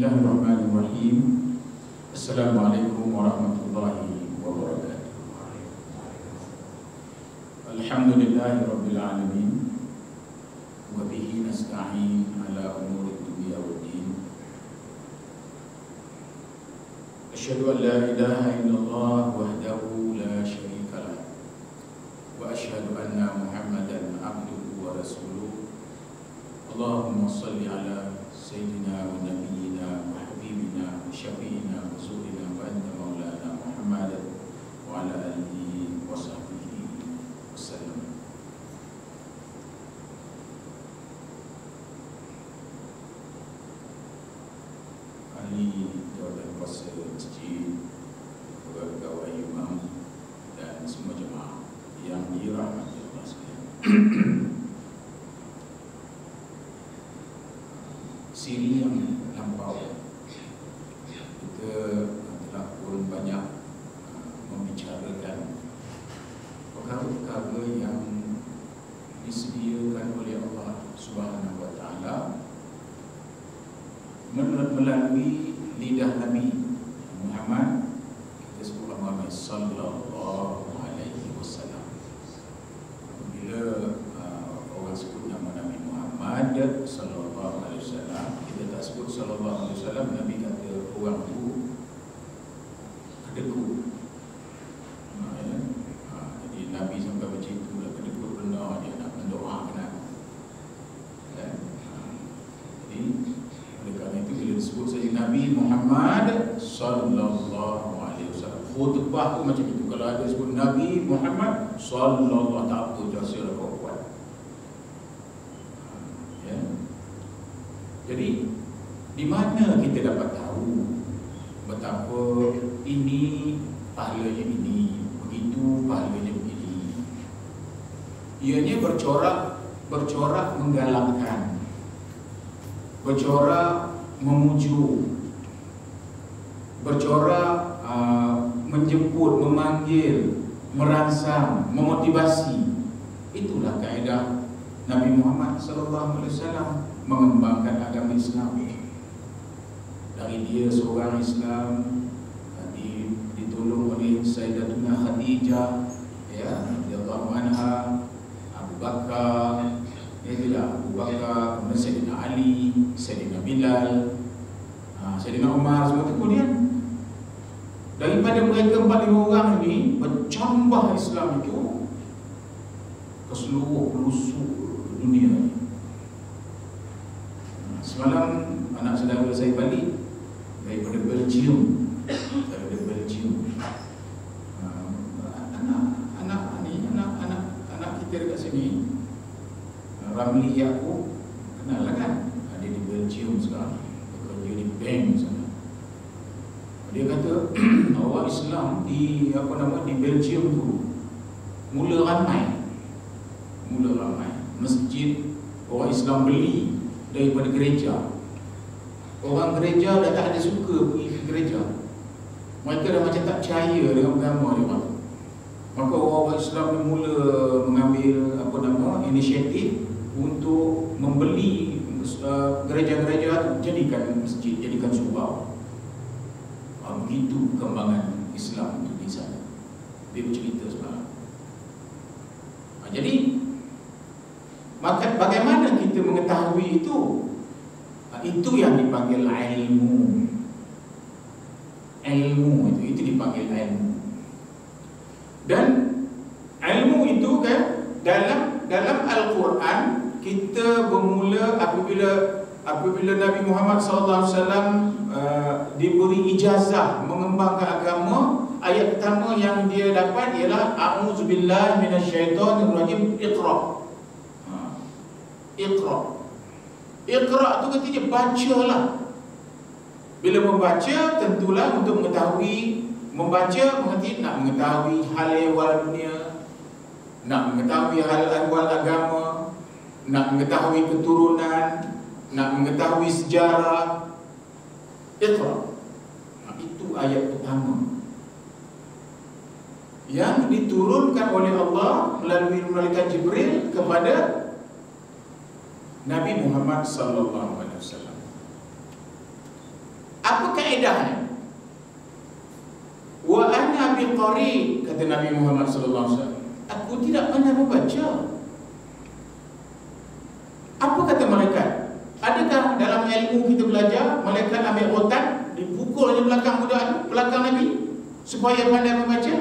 Bismillahirrahmanirrahim. Assalamualaikum warahmatullahi wabarakatuh. Alhamdulillahi rabbil alamin. Wa bihi nasta'in ala umuri dunya waddin. Asyhadu an la ilaha illallah wahdahu la syarika lah. Wa asyhadu anna Muhammadan abduhu wa rasuluh. Allahumma salli ala Sayyidina wa Nabiyyina wa Habibina wa Syafi'ina wa Zuhina wa anta maulana Muhammad wa ala alihi wa sahbihi wa sallam. Ahli jawatan kuasa masjid, pegawai imam dan semua jemaah yang dirahmati Allah sekalian. Siri yang lampau kita telah pun banyak membicarakan perkara-perkara yang disediakan oleh Allah Subhanahu wa taala melalui lidah Nabi Muhammad, kita sebut Muhammad sallallahu alaihi wasallam. Bila orang sebut nama Nabi Muhammad sallallahu alaihi wasallam, kita tak sebut sallallahu alaihi wasallam, Nabi kata orang tu kedekut. Jadi Nabi sampai macam itu lah, kedekut benar dia nak mendoakan. Jadi oleh kerana itu bila disebut saja Nabi Muhammad sallallahu alaihi wasallam, khutbah tu macam itu. Kalau ada sebut Nabi Muhammad sallallahu, tak apa, jasa kau kuat. Jadi di mana kita dapat tahu betapa ini pahalanya ini, begitu pahalanya begini? Ianya bercorak menggalakkan, bercorak memuju, bercorak menjemput, memanggil, merangsang, memotivasi. Itulah kaedah Nabi Muhammad sallallahu alaihi wasallam mengembangkan agama Islam. Dari dia seorang Islam ditolong oleh Sayyidatuna Khadijah, ya, radhiyallahu anha, Abu Bakar, Abu Bakar, Sayyidina Ali, Sayyidina Bilal, Sayyidina Umar, semua itu. Kemudian daripada mereka 4-5 orang ini bercambah Islam itu ke seluruh pelosok dunia ini. Semalam anak saudara saya balik daripada Belgium. Anak kita dekat sini, Ramli Yaakob, kenal lah kan? Dia di Belgium sekarang, dia kerja di bank sana. Dia kata awak Islam di di Belgium tu mula ramai masjid orang Islam beli daripada gereja. Orang gereja dah tak ada suka pergi ke gereja. Mereka dah macam tak percaya dengan agama dia. Maka orang Islam ni mula mengambil inisiatif untuk membeli gereja-gereja, jadikan masjid, jadikan surau. Begitu perkembangan Islam itu di sana. Dia bercerita sekarang. Jadi maka bagaimana kita mengetahui itu? Itu yang dipanggil ilmu. Itu dipanggil ilmu. Dan ilmu itu kan dalam Al-Quran kita bermula apabila Nabi Muhammad SAW diberi ijazah mengembangkan agama. Ayat pertama yang dia dapat ialah a'udzubillahi minasyaitonirrajim, Iqra. Iqra tu katanya bacalah. Bila membaca tentulah untuk mengetahui. Membaca mengerti nak mengetahui hal ehwal dunia, nak mengetahui hal ehwal agama, nak mengetahui keturunan, nak mengetahui sejarah. Iqra. Itu ayat pertama yang diturunkan oleh Allah melalui malaikat Jibril kepada Nabi Muhammad sallallahu alaihi wasallam. kaedahnya. Wa ana biqari, kata Nabi Muhammad sallallahu alaihi wasallam, aku tidak pernah membaca. Apa kata malaikat? Adakah dalam ilmu kita belajar malaikat ambil rotan dipukul di belakang budak, belakang Nabi supaya pandai membaca?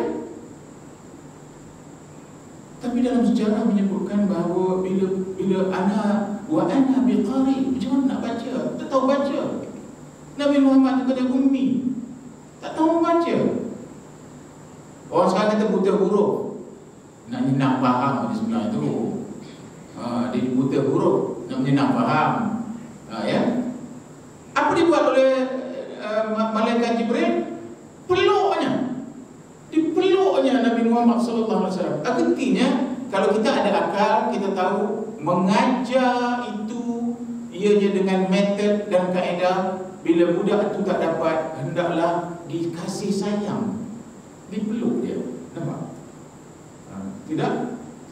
Tapi dalam sejarah menyebutkan bahawa bila ana wa ana biqari, macam mana nak baca? Tak tahu baca. Nabi Muhammad tu kata ummi, tak tahu membaca. Orang sekarang kata buta huruf, nak faham di sebelah tu. Dia buta huruf, nak menyenang faham. Ya. Apa dibuat oleh malaikat Jibril? Peluknya. Dipeluknya Nabi Muhammad sallallahu alaihi wasallam. Artinya kalau kita ada akal, kita tahu mengajar itu ianya dengan metod dan kaedah. Bila budak itu tak dapat, hendaklah dikasih sayang, dipeluk dia. Nampak? Tidak?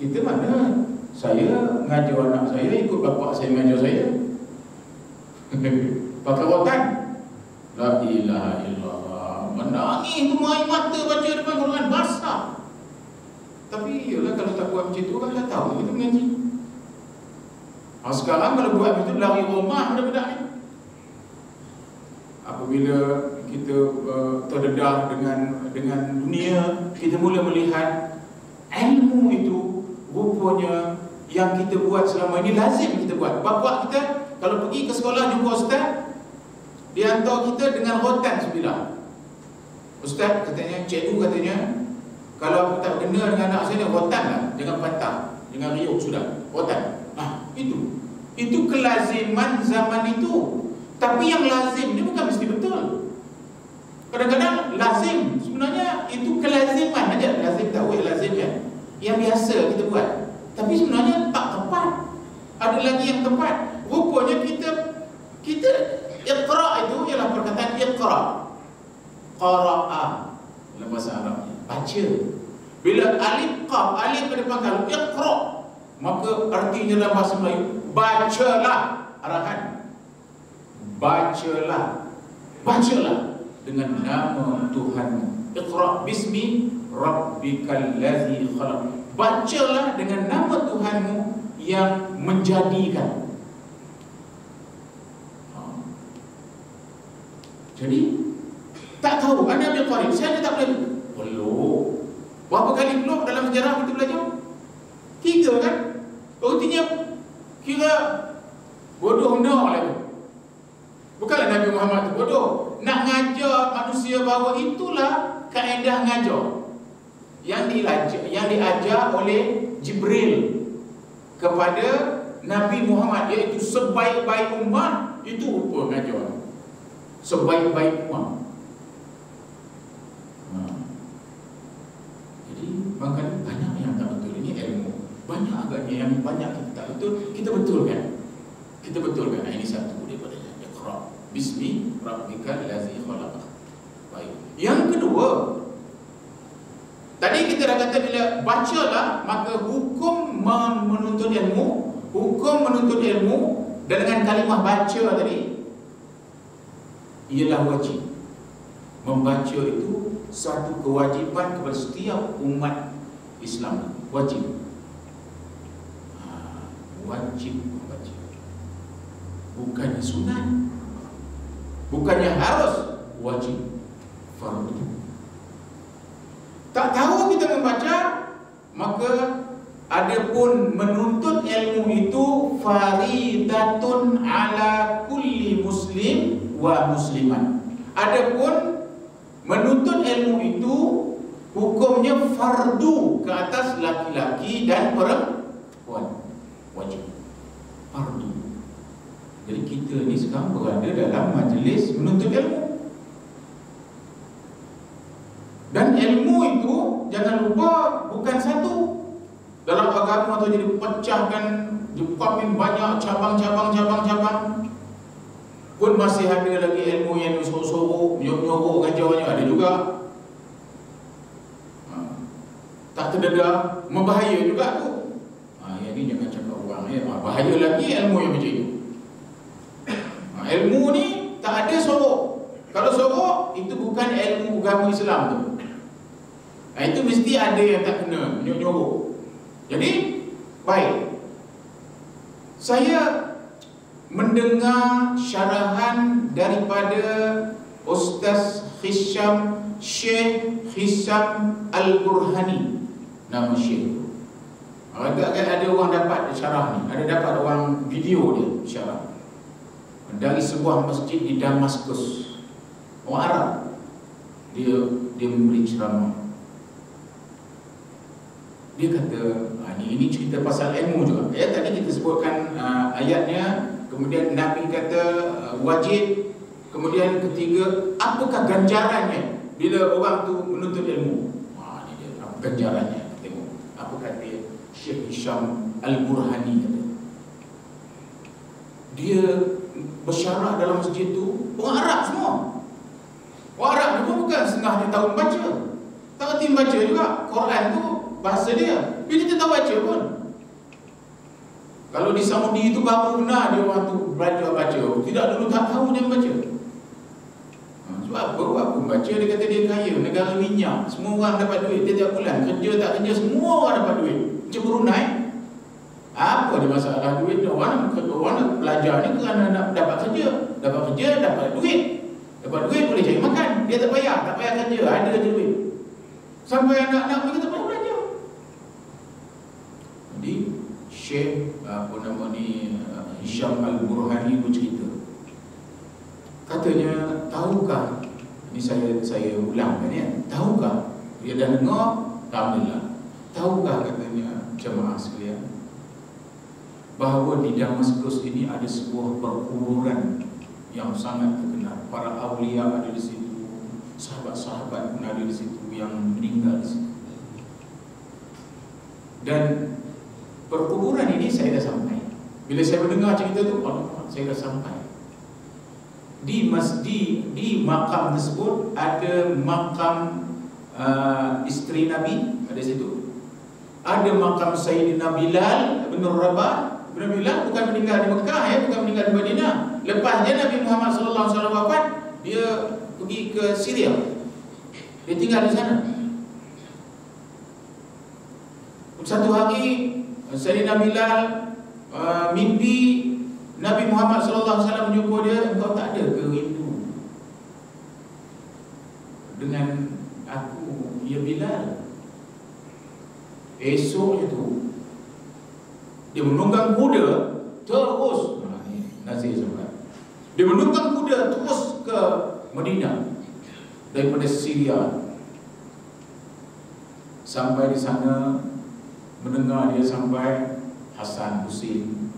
Kita mana? Saya ngajar anak saya, ikut bapak saya mengajar saya. Pakai rotan. La ilaha illallah. Menangis tu main mata baca depan Quran basah. Tapi iyalah, kalau tak buat macam tu kan dah tahu kita mengaji. Sekarang kalau buat macam tu lari rumah budak-budak ni. Apabila kita terdedah dengan dunia, kita mula melihat ilmu itu rupanya yang kita buat selama ini lazim kita buat. Bapa kita kalau pergi ke sekolah jumpa ustaz, dia hantar kita dengan rotan sebilah. Ustaz katanya, cikgu katanya, kalau aku tak kena dengan anak saya, rotan lah, jangan patah, jangan riuk sudah, rotan. Itu kelaziman zaman itu. Tapi yang lazim ni bukan mesti betul. Kadang-kadang lazim sebenarnya itu kelaziman aja. Lazim tahu lazim ya, yang biasa kita buat. Tapi sebenarnya tak tepat. Ada lagi yang tepat. Rupanya kita iqra itu ialah perkataan iqra. Qara'a dalam bahasa Arab, baca. Bila alif qaf, alif ke depan kalau iqra, maka artinya dalam bahasa Melayu bacalah, arahan. Bacalah dengan nama Tuhanmu. Iqra bismi rabbikal ladzi khalaq. Bacalah dengan nama Tuhanmu yang menjadikan. Jadi tak tahu anda ambil qarib, saya tak boleh peluk. Berapa kali peluk dalam sejarah kita belajar? 3 kan? Artinya kira bodoh hendak lagi. Bukanlah Nabi Muhammad itu bodoh. Nak ngajar manusia bahawa itulah kaedah ngajar yang diajar oleh Jibril kepada Nabi Muhammad, iaitu sebaik-baik umat. Itu rupa ngajar sebaik-baik umat. Jadi makanya banyak yang tak betul. Ini ilmu. Banyak agaknya yang banyak kita tak betul. Kita betulkan. Ini satu daripada Iqra bismi rabbikal ladzi khalaq. Baik. Yang kedua, tadi kita dah kata bila bacalah, maka hukum menuntut ilmu dan dengan kalimah baca tadi ialah wajib. Membaca itu satu kewajipan kepada setiap umat Islam. Wajib membaca. Bukannya sunat, bukannya harus, wajib, fardu. Tak tahu kita membaca, maka adapun menuntut ilmu itu faridatun ala kulli muslim wa musliman. Adapun menuntut ilmu itu hukumnya fardu ke atas laki-laki dan perempuan. Wajib, fardu. Jadi kita ni sekarang berada dalam majlis menuntut ilmu. Dan ilmu itu jangan lupa bukan satu. Dalam agama tu jadi pecahkan, dipamin banyak cabang-cabang. Pun masih ada lagi ilmu yang sorok-sorok, nyok-nyok ngajarnya ada juga. Tak terdedah, membahaya juga tu. Yang ni jangan cakap orang ya. Bahaya lagi ilmu yang macam itu. Ilmu ni tak ada sorok. Kalau sorok bukan ilmu agama Islam tu. Itu mesti ada yang tak kena nyuruh. Jadi baik, saya mendengar syarahan daripada Ustaz Syekh Hisham Al-Burhani, nama Syekh. Agak-agak ada orang dapat syarah ni, ada dapat orang video dia syarah dari sebuah masjid di Damaskus, orang Arab. Dia memberi ceramah. Dia kata, ini cerita pasal ilmu juga. Tadi kita sebutkan ayatnya. Kemudian Nabi kata wajib. Kemudian ketiga, apakah ganjarannya bila orang tu menuntut ilmu? Ini dia, apa ganjarannya? Tengok apa kata Syekh Hisham Al-Burhani kata. Dia bersyarah dalam masjid tu, orang Arab semua. Orang Arab tu bukan setengah dia tahu baca, tak kerti baca juga. Quran tu bahasa dia, dia tak tahu baca pun. Kalau di Saudi itu baru benar dia orang tu belajar baca, tidak dulu tak tahu dia baca. Sebab apa baca, dia kata dia kaya, negara minyak, semua orang dapat duit tiap bulan, kerja tak kerja semua orang dapat duit. Macam Brunei, apa dia masalah duit? Orang nak belajar ni kerana nak dapat kerja, dapat duit boleh cari makan, dia tak payah kerja, ada je duit. Sampai anak-anak kita tak payah belajar. Jadi Syekh Hisham Al-Burhani bercerita, katanya, tahukah, ini saya ulangkan ya, tahukah, dia dah dengar, alhamdulillah, tahukah katanya jemaah sekalian, bahawa di Damaskus ini ada sebuah perkuburan yang sangat terkenal. Para awliya ada di situ, sahabat-sahabat pun ada di situ yang meninggal di situ. Dan perkuburan ini saya dah sampai. Bila saya mendengar cerita tu, saya dah sampai. Di makam tersebut ada makam isteri Nabi, ada situ. Ada makam Sayyidina Bilal bin Rabah. Bilal bukan meninggal di Mekah ya, bukan meninggal di Madinah. Lepasnya Nabi Muhammad SAW wafat, dia pergi ke Syria. Dia tinggal di sana. Satu hari Sayyidina Bilal mimpi Nabi Muhammad SAW menjumpa dia, engkau tak ada ke rindu dengan aku, ya Bilal? Esoknya tu dia menunggang kuda terus, Nazir sebab dia menunggang kuda terus ke Madinah daripada Syria. Sampai di sana mendengar dia sampai Hasan Husin,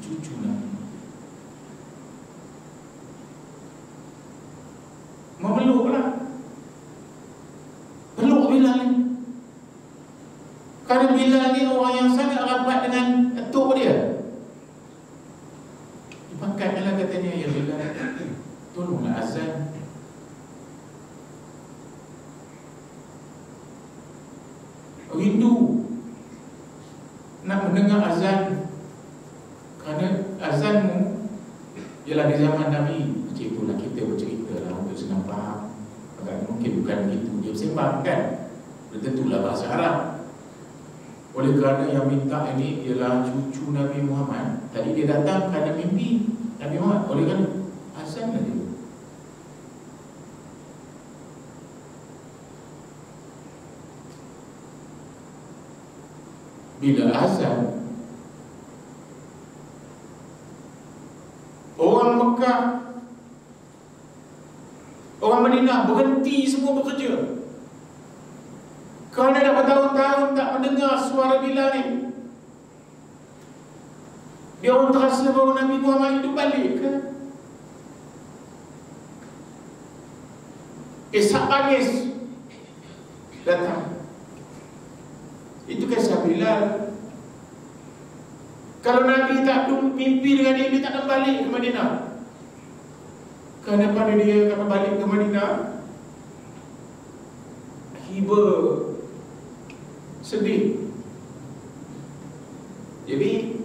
cucu Nabi, memeluklah, peluk Bilal ni. Kerana Bilal ni orang yang sangat rapat dengan atuk dia. Dipangkatlah katanya, ya Bilal, tolonglah azan. Rindu nak mendengar azan, kerana azanmu ialah di zaman Nabi. Macam itulah kita bercerita lah untuk senang faham. Agak mungkin bukan begitu dia bersembang kan, tentulah bahasa Arab. Oleh kerana yang minta ini ialah cucu Nabi Muhammad, tadi dia datang kerana mimpi Nabi Muhammad, oleh kerana azan lah dia. Bila azan, orang Mekah, orang Madinah berhenti semua bekerja, kerana dah bertahun-tahun tak mendengar suara Bilal ni. Dia orang terasa bahawa Nabi Muhammad itu balik ke? Isak tangis datang. Itu kisah Bilal. Kalau Nabi tak mimpi dengan dia tak akan balik ke Madinah. Kerana pada dia akan balik ke Madinah, hiba, sedih. Jadi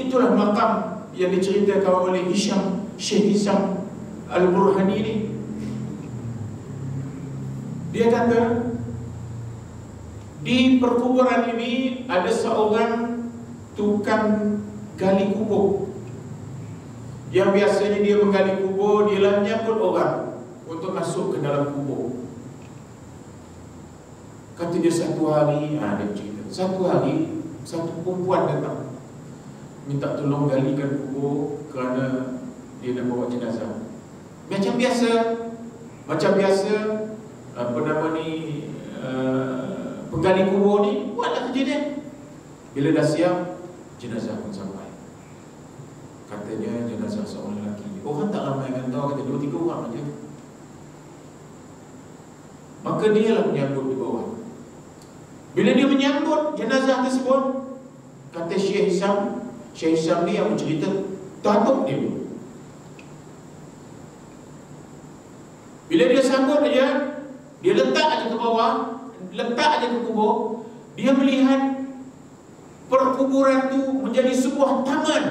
itulah makam yang diceritakan oleh Hisham Syekh Hisam Al-Burhani ni. Dia kata di perkuburan ini ada seorang tukang gali kubur yang biasanya dia menggali kubur, dia lah menyambut orang untuk masuk ke dalam kubur. Kata dia satu hari, dia cerita, satu hari satu perempuan datang minta tolong galikan kubur kerana dia nak bawa jenazah. Macam biasa, apa nama ni, penggali kubur ni buatlah kerja dia. Bila dah siap, jenazah pun sampai. Katanya jenazah seorang lelaki. Orang tak ramai kan tahu, kata 2-3 orang saja. Maka dia lah menyambut di bawah. Bila dia menyambut jenazah tersebut, kata Syekh Hisam ni yang bercerita, takut dia. Bila dia sambut aja, dia letak aja ke bawah, letak aja ke kubur, dia melihat perkuburan tu menjadi sebuah taman,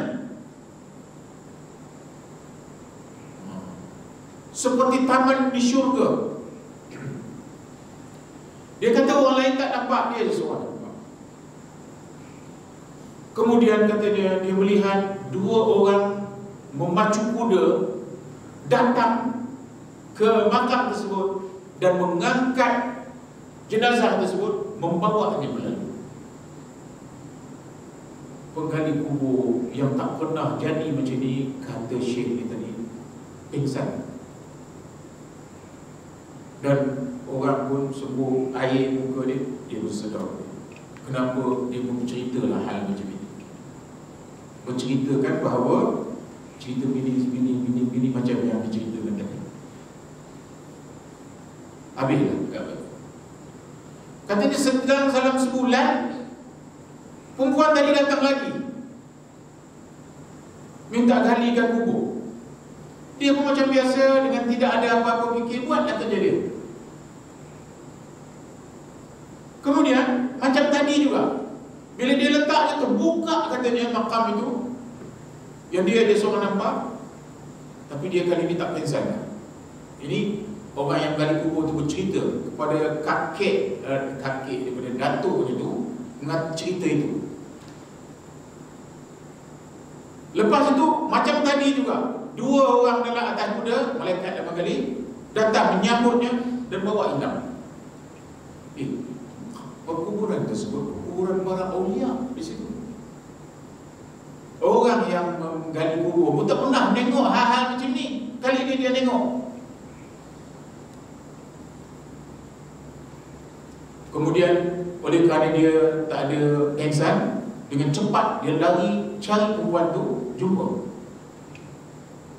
seperti taman di syurga. Dia kata orang lain tak nampak, dia seorang nampak. Kemudian katanya dia melihat 2 orang memacu kuda datang ke makam tersebut dan mengangkat jenazah tersebut, membawanya berlalu. Penggali kubur yang tak pernah jadi macam ni, kata Syekh ni tadi, pingsan. Dan orang pun sembuh air muka dia, dia bersedar. Kenapa? Dia pun ceritalah hal macam ini. Menceritakan bahawa cerita bini macam yang diceritakan tadi. Habislah kata. Katanya sedang dalam sebulan, perempuan tadi datang lagi minta galikan kubur. Dia pun macam biasa, dengan tidak ada apa-apa fikir, buatlah kerja dia. Kemudian macam tadi juga, bila dia letak, dia terbuka katanya makam itu, yang dia seorang nampak, tapi dia kali ini tak pingsan. Ini orang yang gali kubur itu bercerita kepada kakek daripada datuk itu, mengat cerita itu. Lepas itu macam tadi juga, 2 orang dalam atas kuda, malaikat dan menggali, datang menyambutnya dan bawa inap. Perkuburan tersebut perkuburan para aulia di situ. Orang yang menggali kubur pun tak pernah menengok hal-hal macam ni. Kali ini dia tengok. Kemudian oleh kerana dia tak ada pengsan, dengan cepat dia lari cari perempuan tu, jumpa.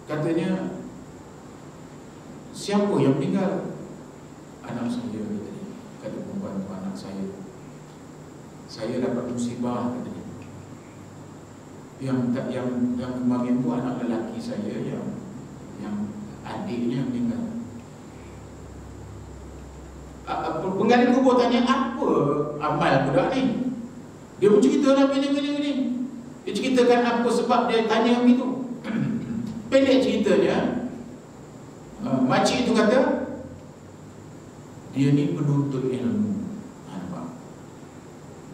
Katanya, siapa yang meninggal? Anak saya, kata perempuan tu, anak saya. Saya dapat musibah, katanya. Yang kemarin tu anak lelaki saya, yang adiknya meninggal. Penggali kubur tanya, apa amal budak ni? Dia pun ceritalah ini. Dia ceritakan apa sebab dia tanya begitu. Pendek ceritanya, makcik itu kata, dia ni penuntut ilmu. Nampak?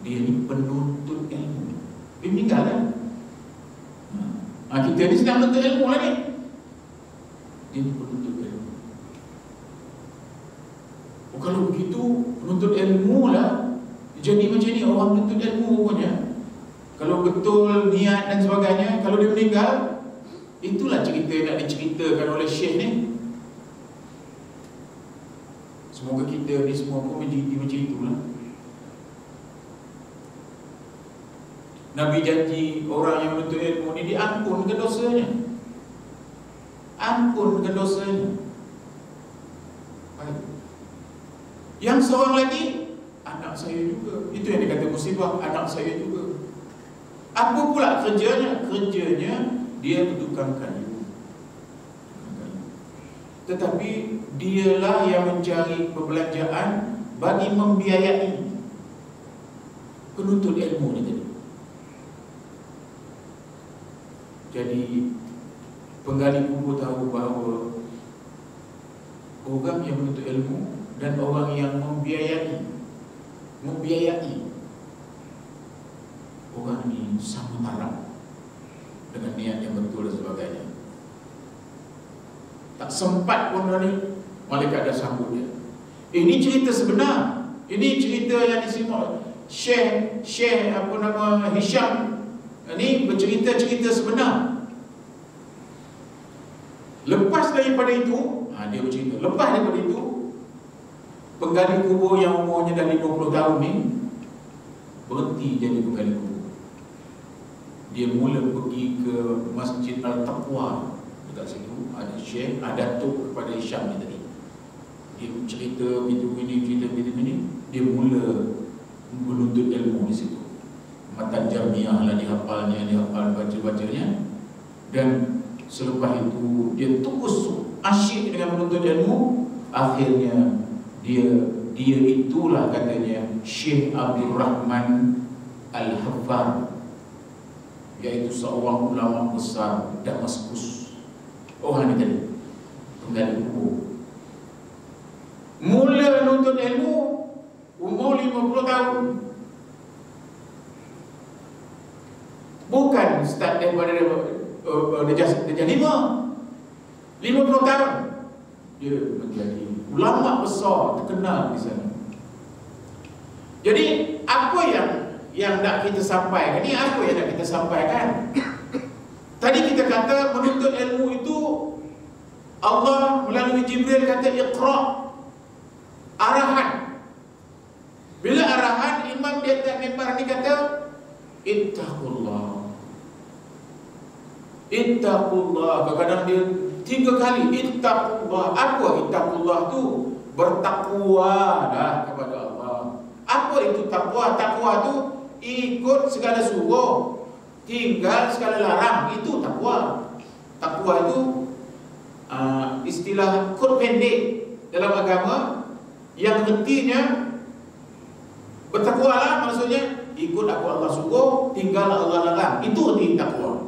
Dia ni penuntut ilmu. Dia meninggal kan? Kita ni sedang menuntut ilmu lah ni. Dia ni penuntut ilmu. Kalau begitu, penuntut ilmu lah jadi macam ni, orang penuntut ilmu rupanya. Kalau betul niat dan sebagainya, kalau dia meninggal, itulah cerita yang nak diceritakan oleh Syekh ni. Semoga kita ni semua pun menjadi macam itulah. Nabi janji orang yang menuntut ilmu ni diampunkan dosanya. Ampunkan dosanya. Yang seorang lagi, anak saya juga. Itu yang dikata musibah, anak saya juga. Apa pula kerjanya? Kerjanya dia tukang kayu. Tetapi dialah yang mencari perbelanjaan bagi membiayai penuntut ilmu ni tadi. Jadi penggali kubur tahu bahawa orang yang menuntut ilmu dan orang yang membiayai orang ini sama haram dengan niat yang betul dan sebagainya. Tak sempat pun ni malaikat dah sambut dia. Ini cerita sebenar. Ini cerita yang disimak Syekh Hisham ini bercerita-cerita sebenar. Lepas daripada itu, dia bercerita, lepas daripada itu, penggali kubur yang umurnya dah 50 tahun ni berhenti jadi penggali kubur. Dia mula pergi ke Masjid Al-Taqwa. Dekat situ ada Syekh, ada Datuk kepada Hisham ni tadi. Dia cerita cerita ini, dia mula menuntut ilmu di situ. Matan Jamiah lah dihafalnya, baca-bacanya. Dan selepas itu dia terus asyik dengan menuntut ilmu. Akhirnya dia itulah katanya Syekh Abdul Rahman Al-Haffar, iaitu seorang ulama besar Damaskus. Orang ni tadi penggali kubur. Mula menuntut ilmu umur 50 tahun. Bukan start daripada darjah 50 tahun. Dia menjadi ulama besar terkenal di sana. Jadi apa yang nak kita sampaikan ni, apa yang nak kita sampaikan? Tadi kita kata menuntut ilmu itu Allah melalui Jibril kata Iqra, arahan. Bila arahan, imam di atas mimbar ni kata Ittaqullah. Kadang-kadang dia 3 kali Ittaqullah. Apa Ittaqullah tu? Bertakwa dah kepada Allah. Apa itu takwa? Takwa tu ikut segala suruh, tinggal segala larang. Itu takwa. Takwa itu istilah kod pendek dalam agama yang artinya bertakwalah, maksudnya ikut apa Allah suruh, tinggal Allah larang. Itu arti takwa.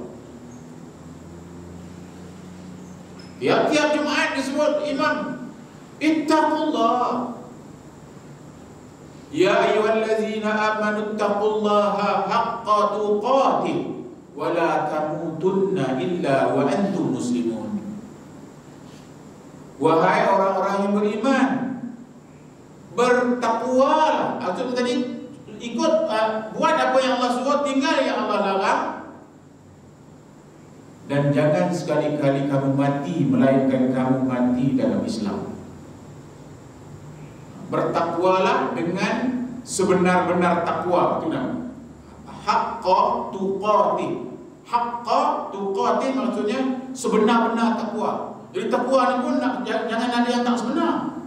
Tiap-tiap Jumaat disebut imam Ittaqullah. Ya ayyuhallazina amanu ittaqullaha haqqa tuqatih wa la tamutunna illa wa antum muslimun. Wahai orang-orang yang beriman, bertakwalah. Maksud tadi ikut buat apa yang Allah suruh, tinggal yang Allah larang. Dan jangan sekali-kali kamu mati melainkan kamu mati dalam Islam. Bertakwalah dengan sebenar-benar takwa. Itu nama haqqa tuqatih. Haqqa tuqatih maksudnya sebenar-benar takwa. Jadi takwa ni pun jangan ada yang tak sebenar.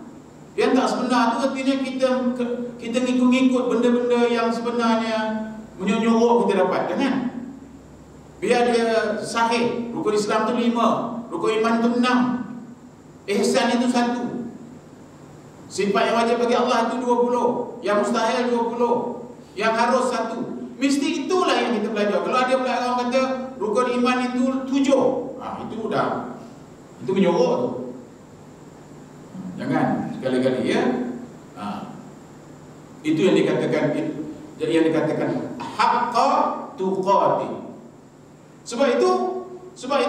Yang tak sebenar tu artinya kita ngikut-ngikut benda-benda yang sebenarnya menyuruh kita dapat. Jangan. Biar dia sahih. Rukun Islam tu 5, rukun iman tu 6, ihsan itu 1, sifat yang wajib bagi Allah itu 20, yang mustahil 20, yang harus 1. Mesti itulah yang kita belajar. Kalau ada pula orang kata rukun iman itu 7, itu dah, itu menyuruh tu. Jangan sekali-kali ya. Itu yang dikatakan haqqa tuqatih. Sebab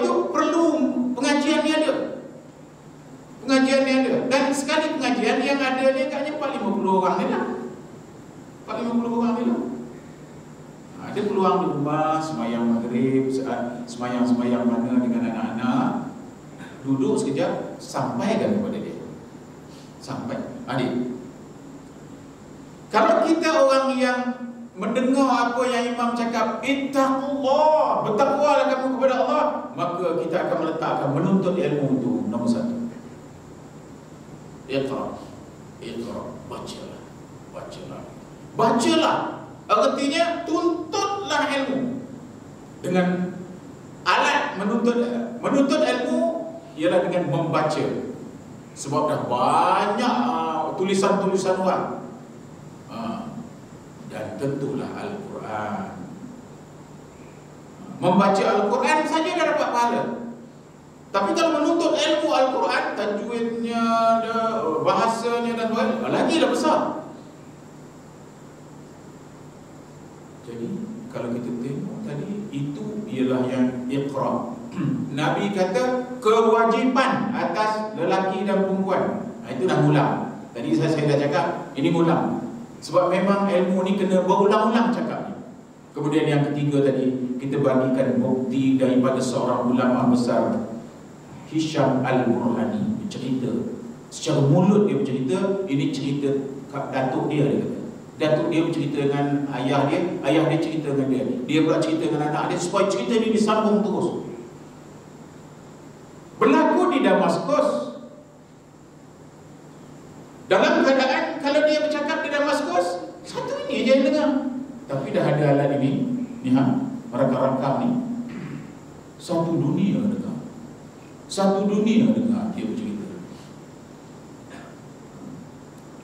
itu perlu pengajian ni ada. Dan sekali pengajian yang ada ni agaknya 450 orang ni lah. 450 orang ni lah. Ada peluang di rumah semayang maghrib, semayang mana dengan anak-anak, duduk sekejap, sampaikan kepada dia. Sampai adik. Kalau kita orang yang mendengar apa yang imam cakap, Ittaqullah, bertakwalah kamu kepada Allah, maka kita akan meletakkan menuntut ilmu itu nombor 1. Iqra, bacalah. Artinya tuntutlah ilmu. Dengan alat menuntut ilmu ialah dengan membaca. Sebab dah banyak tulisan-tulisan orang. Dan tentulah Al-Quran. Membaca Al-Quran saja dah dapat pahala. Tapi kalau menuntut ilmu Al-Quran, tajwidnya, bahasanya dan sebagainya, lagi lah besar. Jadi kalau kita tengok tadi, itu ialah yang Iqra. Nabi kata kewajipan atas lelaki dan perempuan. Itu dah ngulang. Tadi saya dah cakap, ini ngulang. Sebab memang ilmu ni kena berulang-ulang cakap ni. Kemudian yang ketiga tadi, kita bagikan bukti daripada seorang ulama besar, Hisham Al-Burhani, bercerita. Secara mulut dia bercerita, ini cerita datuk dia kata. Datuk dia bercerita dengan ayah dia cerita dengan dia. Dia pula cerita dengan anak dia, supaya cerita ni disambung terus. Berlaku di Damaskus. Dalam keadaan kalau dia bercakap di Damaskus, satu ini je yang dengar. Tapi dah ada alat ini, ni rakam ni. Satu dunia dengar. Satu dunia dengar dia bercerita.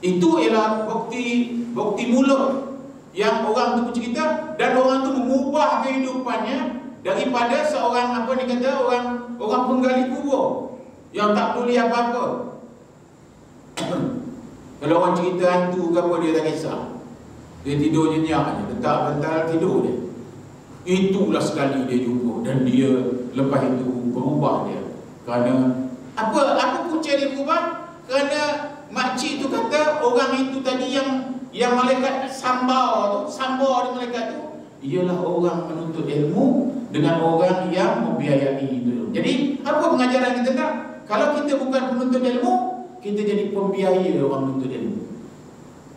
Itu ialah bukti mulut yang orang tu bercerita, dan orang tu mengubah kehidupannya daripada seorang orang penggali kubur yang tak peduli apa-apa. Kalau orang cerita hantu ke apa, dia tak kisah. Dia tidur nyenyak je, letak bantal tidur dia. Itulah sekali dia jumpa, dan dia lepas itu berubah dia. Kerana apa punca dia berubah? Kerana makcik tu kata orang itu tadi yang malaikat sambar di malaikat tu ialah orang menuntut ilmu dengan orang yang membiayai itu. Jadi apa pengajaran kita nak? Kalau kita bukan penuntut ilmu, kita jadi pembiaya orang menuntut ilmu.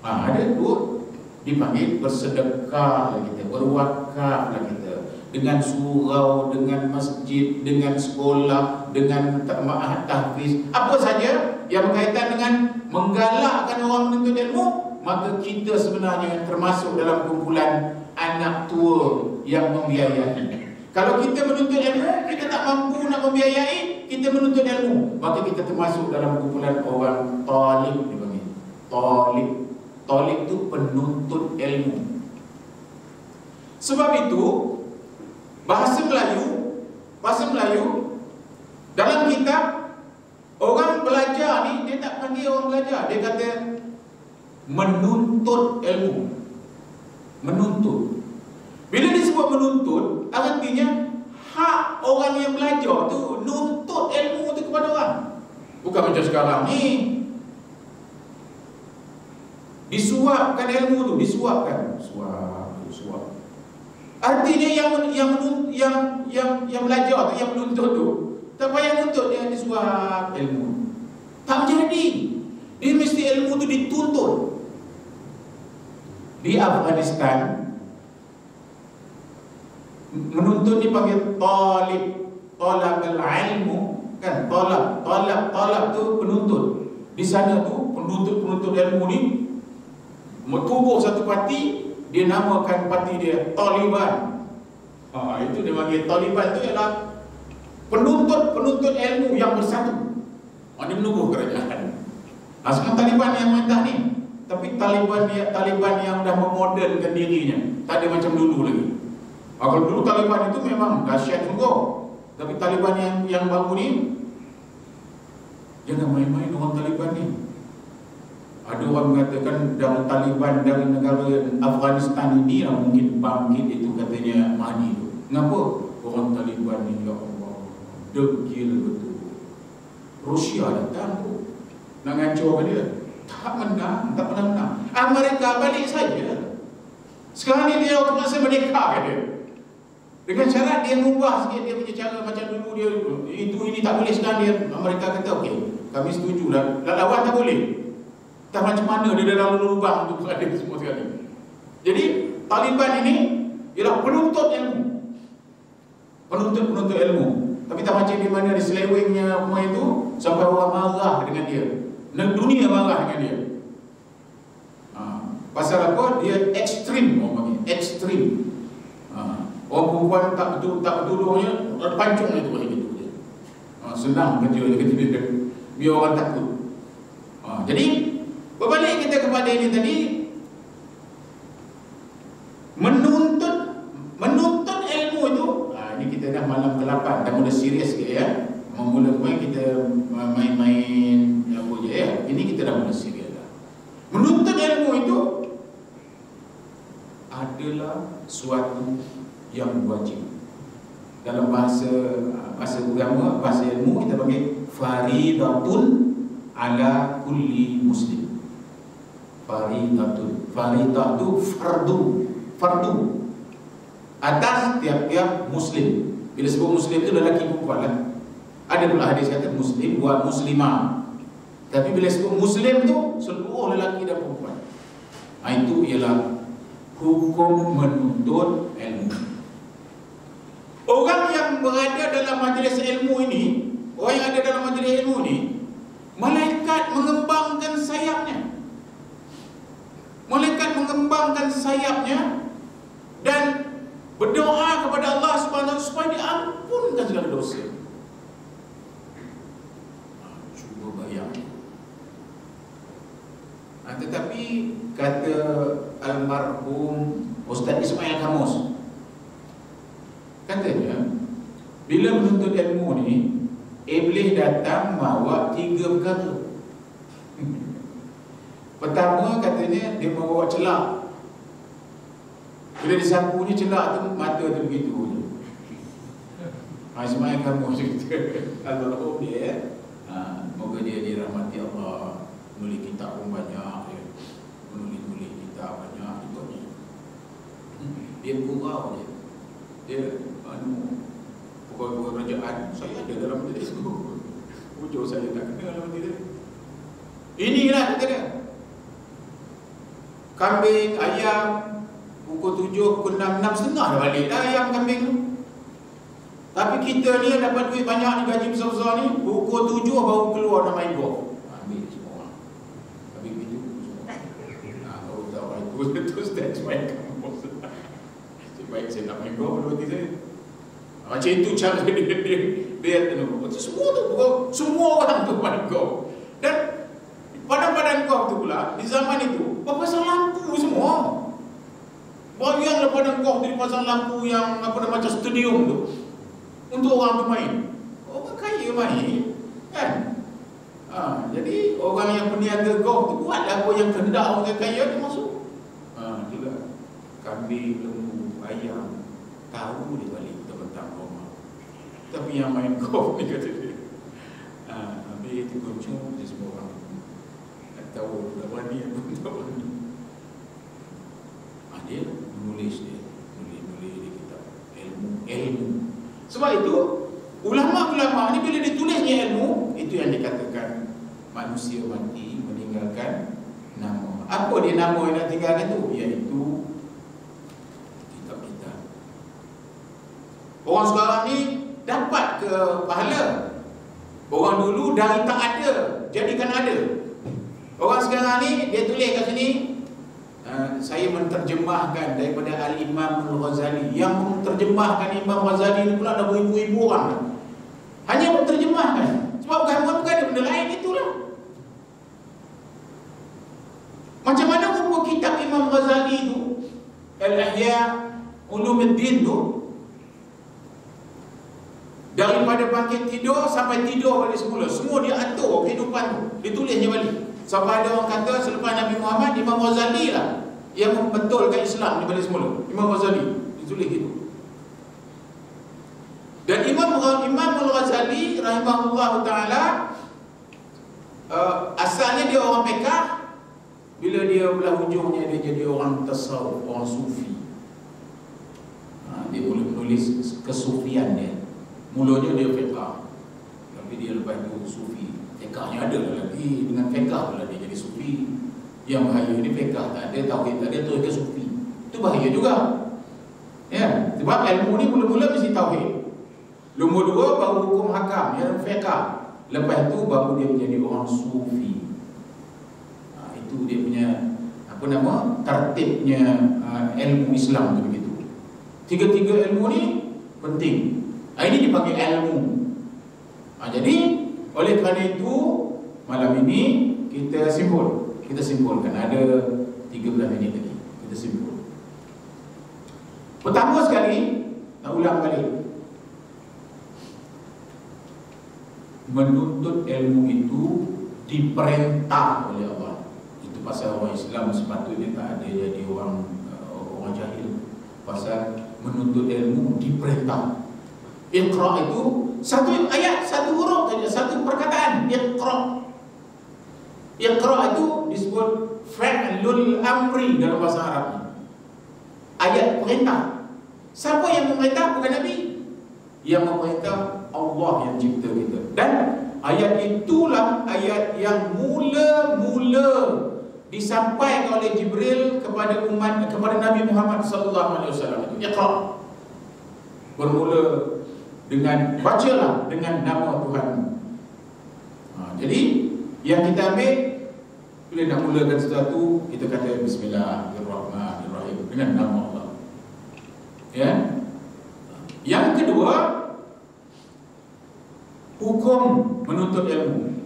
Ada dua, dipanggil bersedekah lah kita, berwakaf lah kita, dengan surau, dengan masjid, dengan sekolah, dengan ma'had tahfiz, apa saja yang berkaitan dengan menggalakkan orang menuntut ilmu, maka kita sebenarnya termasuk dalam kumpulan anak tua yang membiayai. Kalau kita menuntut ilmu, kita tak mampu nak membiayai, kita menuntut ilmu, maka kita termasuk dalam kumpulan orang talib dipanggil. Talib itu penuntut ilmu. Sebab itu bahasa Melayu dalam kitab, orang belajar ni dia tak panggil orang belajar, dia kata menuntut ilmu. Menuntut. Bila disebut menuntut, artinya hak orang yang belajar tu nuntut ilmu tu kepada orang. Bukan macam sekarang ni disuapkan ilmu tu, disuapkan. Suap. Artinya yang belajar tu, yang menuntut tu, tak payah nuntut, dia disuap ilmu. Tak menjadi. Dia mesti ilmu tu dituntut. Di Afghanistan menuntut dipanggil talab al-ilmu, kan? Talab tu penuntut. Di sana tu penuntut ilmu ni tubuh satu parti, dia namakan parti dia Taliban. Itu dia panggil Taliban tu ialah penuntut ilmu yang bersatu. Dia menunggu kerajaan. Sekarang Taliban yang mentah ni, tapi Taliban yang dah memodelkan dirinya, tak ada macam dulu lagi. Kalau dulu Taliban itu memang dahsyat sungguh, tapi Taliban yang baru ni, jangan main-main orang Taliban ni. Ada orang mengatakan dalam Taliban dari negara Afghanistan ini yang mungkin bangkit itu, katanya Mahdi tu. Kenapa? Orang Taliban ni, ya Allah, degil betul. Rusia datang tu nak ngancurkan dia, tak pernah menang. Amerika balik saja. Sekarang ni dia waktu masa merdeka dia, dengan syarat dia mengubah sikit dia punya cara macam dulu dia ini tak boleh. Sekarang dia Amerika kata okey, kami setuju lah, lawan tak boleh. Tak macam mana dia dah lalu lubang untuk ada semua sekali. Jadi Taliban ini ialah penuntut ilmu. Penuntut ilmu. Tapi tak macam di mana diselewengnya semua itu sampai orang marah dengan dia. Dunia marah dengan dia. Pasal apa? Dia ekstrim, orang panggil ekstrim. Orang perempuan tak betulnya pancung itu macam itu dia. Senang kerja dia, biar orang takut. Jadi berbalik kita kepada ini tadi, menuntut ilmu itu. Ini kita dah malam ke-8, dah mula serius sikit ya. Mula-mula kita main-main apa je ya. Ini kita dah mula serius dah. Menuntut ilmu itu adalah suatu yang wajib. Dalam bahasa agama, bahasa ilmu, kita panggil faridatun ala kulli muslim. Faridatun. Faridah itu fardu atas tiap-tiap muslim. Bila sebut muslim itu lelaki perempuan lah. Ada pula hadis kata muslim buat muslimah. Tapi bila sebut muslim tu seluruh lelaki dan perempuan. Itu ialah hukum menuntut ilmu. Orang yang berada dalam majlis ilmu ini, orang yang ada dalam majlis ilmu ini, malaikat mengembangkan sayapnya. Malaikat mengembangkan sayapnya dan berdoa kepada Allah Subhanahu supaya diampunkan segala dosa. Cuba bayangkan. Tetapi kata almarhum Ustaz Ismail Kamus, katanya bila menuntut ilmu ni, Iblis datang bawa 3 perkara. Pertama katanya dia membawa celak. Bila disapunya celak tu, mata tu begitu je. Ismail Kamus cerita almarhum dia, moga dia dirahmati Allah, menulis kitab pun banyak ya. Menulis kitab banyak itu ni. Dia gurau je. Dia pokok-pokok kerajaan saya ada dalam majlis tu. Hujung saya tak kenal dalam majlis. Inilah kata dia. Kambing, ayam pukul 7, pukul 6, 6.30 dah balik dah ayam kambing tu. Tapi kita ni yang dapat duit banyak ni, gaji besar-besar ni, pukul 7 baru keluar nak main golf. Ambil semua orang. Habis begitu semua. Baru tahu itu stage main kamu. Baik saya nak main golf dua tiga. Macam itu cara dia semua tu semua orang tu main golf. Dan padang-padang golf tu pula di zaman itu pasang lampu semua. Bayanglah padang golf tu dipasang lampu yang apa nama macam stadium tu untuk orang tu main. Orang kaya main kan. Jadi orang yang peniaga golf tu buatlah apa yang kehendak orang kaya tu masuk. Juga kambing, lembu, ayam tahu dia balik petang rumah. Tapi yang main golf ni kata dia habis itu kucing dia semua orang tak tahu tak berani apa tak berani. Dia menulis di kitab ilmu. Sebab itu ulama-ulama ni bila ditulisnya ilmu, itu yang dikatakan manusia mati meninggalkan nama. Apa dia nama yang nak tinggalkan tu? Iaitu kitab-kitab. Orang sekarang ni dapat ke pahala. Orang dulu dari tak ada jadikan ada. Orang sekarang ni dia tulis kat sini, saya menterjemahkan daripada Al-Imam Al-Ghazali. Yang menterjemahkan Imam Ghazali ni pula dah beribu-ribu orang. Hanya menterjemahkan. Sebab bukan ada benda lain, itulah. Macam mana rupa kitab Imam Ghazali tu, Al-Ihya Ulumuddin tu, daripada bangkit tidur sampai tidur balik semula, semua dia atur kehidupan tu, ditulisnya balik. Sampai ada orang kata selepas Nabi Muhammad, Imam Ghazali lah yang membetulkan Islam ni balik semula. Imam Ghazali ditulis gitu. Dan Imam Al-Ghazali rahimahullah ta'ala, asalnya dia orang Mekah. Bila dia belah hujungnya dia jadi orang tasawuf, orang sufi. Dia mula menulis kesufian dia. Mulanya dia fiqah, tapi dia lepas itu sufi. Fiqahnya ada lagi, dengan fiqah pula dia jadi sufi. Yang bahaya ni fiqah tak ada, tauhid tak ada, terus ke sufi. Itu bahaya juga. Ya, sebab ilmu ni mula-mula mesti tauhid. Nombor 2 baru hukum hakam, yang fiqah. Lepas tu baru dia menjadi orang sufi. Itu dia punya apa nama? Tertibnya ilmu Islam tu begitu. Tiga-tiga ilmu ni penting. Ini dipanggil ilmu. Jadi oleh kerana itu malam ini kita simpulkan ada 13 minit lagi. Kita simpul. Pertama sekali nak ulang balik. menuntut ilmu itu diperintah oleh Allah. Itu pasal orang Islam sepatutnya tak ada jadi orang jahil. Pasal menuntut ilmu diperintah. Iqra itu satu ayat, satu huruf saja, satu perkataan. Iqra. Iqra itu disebut fi'lul amri dalam bahasa Arab. Ayat perintah. Siapa yang memerintah? Bukan Nabi. Yang memerintah Allah yang cipta kita. Dan ayat itulah ayat yang mula-mula disampaikan oleh Jibril kepada Nabi Muhammad sallallahu alaihi wasallam. Itu Iqra. Bermula dengan bacalah dengan nama Tuhan. Jadi yang kita ambil bila nak mulakan sesuatu, kita kata Bismillahirrahmanirrahim dengan nama Allah. Ya. Yang kedua, hukum menuntut ilmu.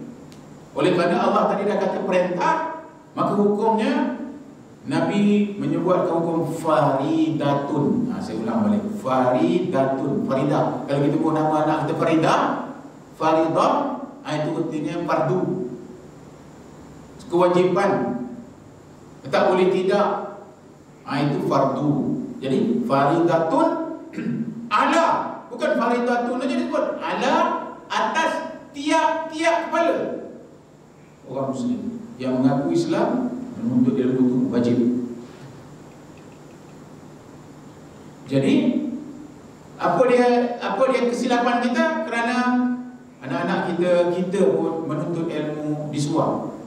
Oleh kerana Allah tadi dah kata perintah, maka hukumnya Nabi menyebutkan hukum faridatun. Saya ulang balik, faridatun, faridah. Kalau kita pun nama anak kita Faridah, faridah, itu artinya fardu, kewajipan, tak boleh tidak. Itu fardu. Jadi faridatun ala, bukan faridatun aja disebut, ala, atas tiap-tiap kepala orang Muslim yang mengaku Islam. Menuntut ilmu itu wajib. Jadi apa dia kesilapan kita? Kerana anak-anak kita pun menuntut ilmu disuap,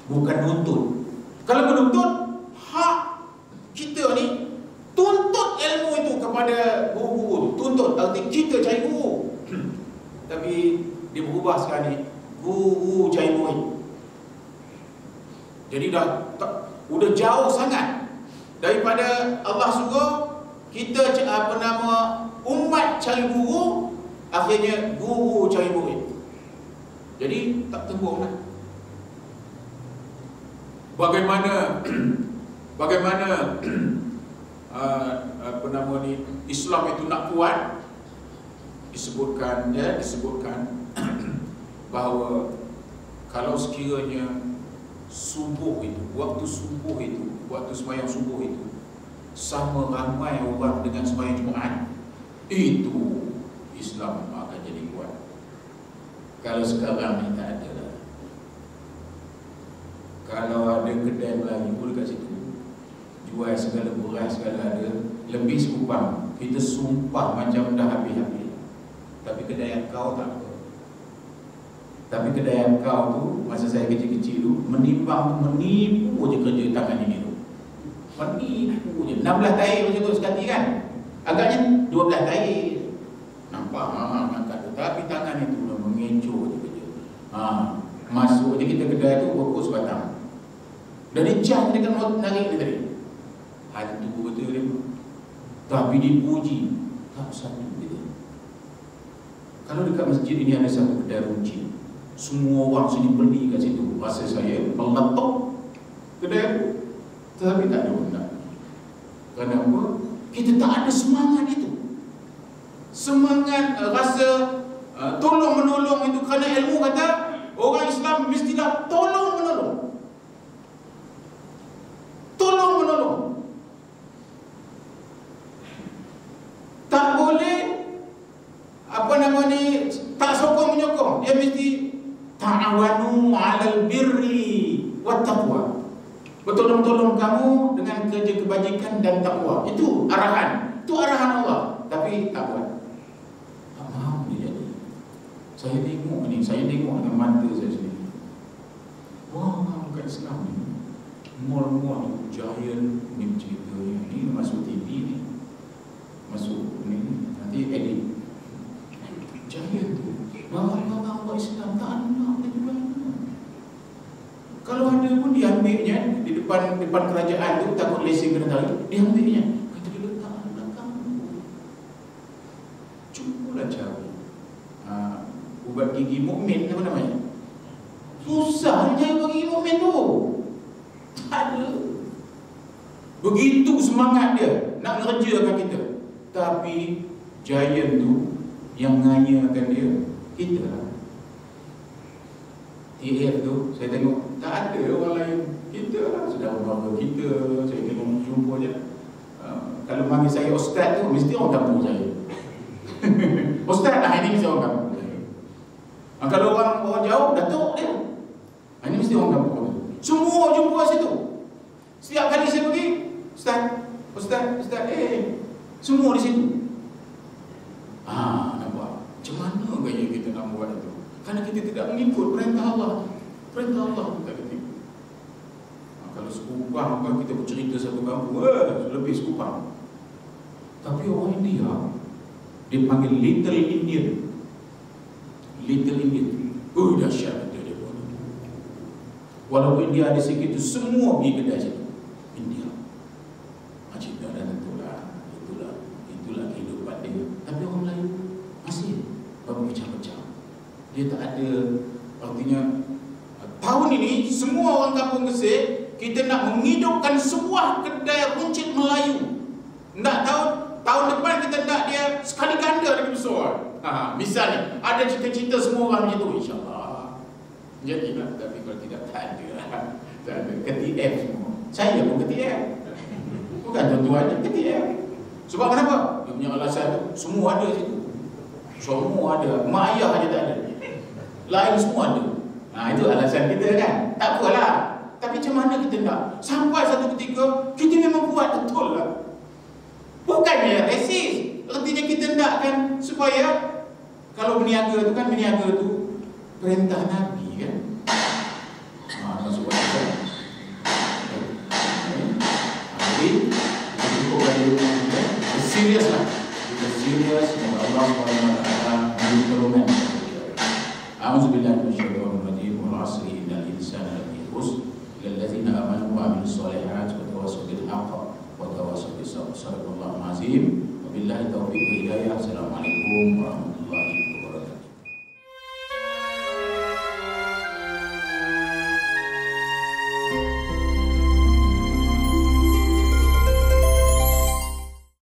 bukan nuntut. Kalau menuntut, hak kita ni tuntut ilmu itu kepada guru-guru. Tuntut, arti kita cari guru. Tapi dia berubah sekarang ni, guru cari murid. Jadi udah jauh sangat daripada Allah suruh kita umat cari guru, akhirnya guru cari murid. Jadi tak tembung lah. Bagaimana Islam itu nak kuat, disebutkan bahawa kalau sekiranya subuh itu, waktu sembahyang subuh itu sama ramai orang dengan sembahyang Jumaat, itu Islam akan jadi kuat. Kalau sekarang ni tak ada lah. Kalau ada kedai Melayu pun dekat situ, jual segala beras, segala ada, lebih seupang, kita sumpah macam dah habis-habis. Tapi kedai yang kau tak apa. Tapi kedai yang kau tu, masa saya kecil-kecil tu, menipu je kerja tangan ini tu. Menipu je. 16 tair macam tu sekali kan. Agaknya 12 tair. Nampak? Angkat tu. Tapi tangan itu dah mengecoh je kerja. Masuk je kita kedai tu, berkus batang. Dari jam dia kan narik dia tadi. Hantu betul dia. Tapi dipuji. Tak satu gitu. Kalau dekat masjid ini ada satu kedai runcit, semua orang sini beli kat situ. Rasa saya meletup kedai itu. Tetapi tak ada benda. Kenapa? Kita tak ada semangat itu. Semangat rasa tolong-menolong itu. Kerana ilmu kata orang Islam mestilah tolong-menolong. Tolong-menolong. Tak boleh tak sokong-menyokong. Dia mesti ta'awanu 'alal birri wat taqwa. Bertolong-tolong kamu dengan kerja kebajikan dan takwa. Itu arahan. Itu arahan Allah. Tapi tak buat. Tak mahu dia jadi. Saya tengok dengan mata saya sendiri. Wah, kat Islam ni mall-mall giant ni ceritanya. Ni masuk TV ni. Masuk ni nanti edit. Giant tu. Bawa Islam tak nak dia jual. Kalau ada pun dia ambilnya di depan kerajaan tu, takut lesen kena tarik, dia ambilnya. Kata dia letak belakang. Cubalah cari ubat gigi mukmin, apa namanya? Susah dia cari gigi mukmin tu. Tak ada. Begitu semangat dia nak ngerjakan kita. Tapi giant tu yang menganyakan dia, kita lah. TF tu saya tengok tak ada orang lain. Kita lah sudah beberapa kita saya tengok jumpa je. Kalau panggil saya ustaz tu mesti orang kampung saya. Ustaz lah ini mesti orang kampung saya. Kalau orang jauh Datuk dia. Ini mesti orang kampung. Semua jumpa situ. Setiap kali saya pergi, Ustaz, semua di situ. Nampak? Macam mana gaya kita nak buat itu? Karena kita tidak mengikut perintah Allah. Perintah Allah kita ketika. Kalau sekupang kan kita bercerita satu kampung, lebih sekupang. Tapi orang India, dia panggil Little Indian. Little Indian. Dahsyat betul dia buat. Walaupun dia ada sikit tu, semua pergi kedai situ. India. Cinta dan itulah kehidupan dia. Tapi orang Melayu masih berpecah-pecah. Dia tak ada, artinya tahun ini semua orang kampung Gresik kita nak menghidupkan sebuah kedai runcit Melayu. Nak tahun depan kita nak dia sekali ganda lagi besar. Misalnya ada cita-cita semua orang macam tu, insya-Allah. Jadilah, tapi kalau tidak tak ada. Tak ada KTM semua. Saya pun KTM. Bukan tuan-tuan je KTM. Sebab kenapa? Dia punya alasan tu semua ada situ. Semua ada. Mak ayah aja tak ada. Lain semua ada. Itu alasan kita kan. Tak apalah. Tapi macam mana kita nak sampai satu ketika kita memang buat betul lah. Bukannya resis. Artinya kita nakkan supaya kalau berniaga tu perintah Nabi kan. Masuk pada jadi kita cukup pada serius lah. Kita serius. Allah SWT menolong. A'udzubillahi minasyaitonir rajim. Wal 'asri innal insana lafi khusr illa allazina amanu wa 'amilus solihati